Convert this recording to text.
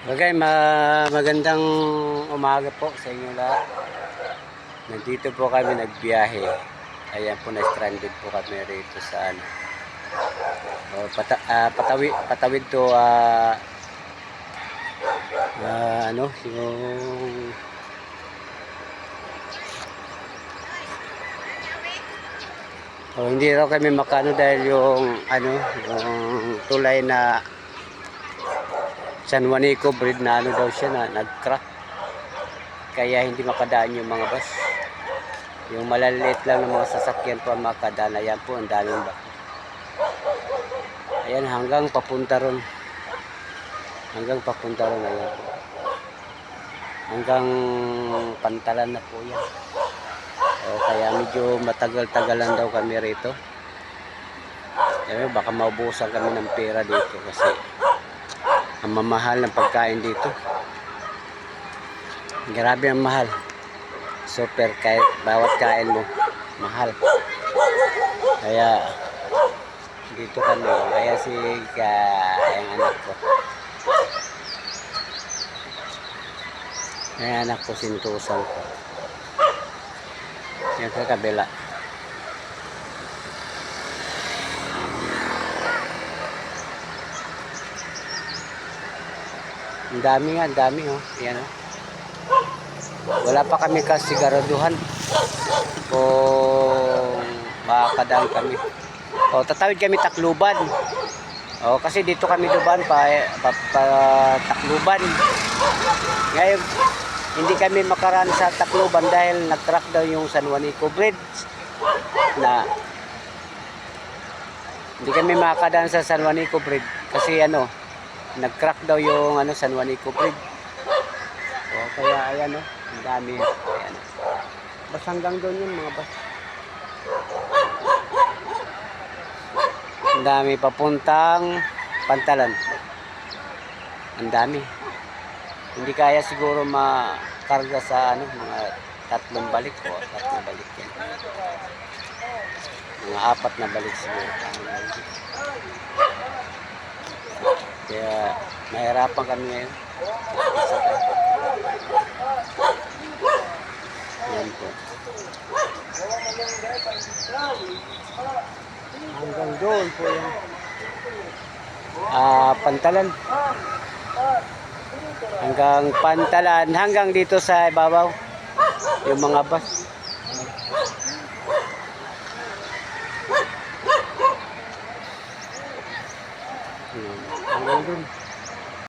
Okay, magandang umaga po sa inyo lahat. Nandito po kami nagbiyahe. Ayan po, na-stranded po kami rito sa ano. Patawid to ano, yung hindi raw kami makano dahil yung ano, yung tulay na San Juanico Bridge na ano daw siya na nag-crack. Kaya hindi makadaan yung mga bus. Yung malaliit lang ng mga sasakyan po ang makadaan. Ayan po, ang daming bako. Ayan, hanggang papunta ron. Ayan po. Hanggang Pantalan na po yan. Kaya medyo matagal-tagalan daw kami rito. Kaya baka maubusan kami ng pera dito kasi ang mamahal ng pagkain dito. Grabe ang mahal. Super, kahit bawat kain mo mahal. Kaya dito kami. Kaya yung anak ko. Yung anak ko sintusan ko. Yan sa kabila. Ang dami oh. Yan oh. Wala pa kami kasiguraduhan kung makakadaan kami. Tatawid kami Tacloban. Kasi dito kami duban pa Tacloban. Ngayon, hindi kami makaraan sa Tacloban dahil nag-crack daw yung San Juanico Bridge. Na hindi kami makakadaan sa San Juanico Bridge kasi ano, nag-crack daw yung ano, San Juanico Bridge. Kaya ayan oh, ang dami. Ayan. Bas hanggang doon yun mga bas. Ang dami papuntang Pantalan. Ang dami. Hindi kaya siguro makarga sa ano, mga 3 balik o 4 balik yan. Mga 4 na balik siguro. Kaya mahirapan kami ngayon. Yan po. Hanggang doon po yan. Pantalan. Hanggang Pantalan. Hanggang dito sa ibabaw. Yung mga bus. Hanggang doon.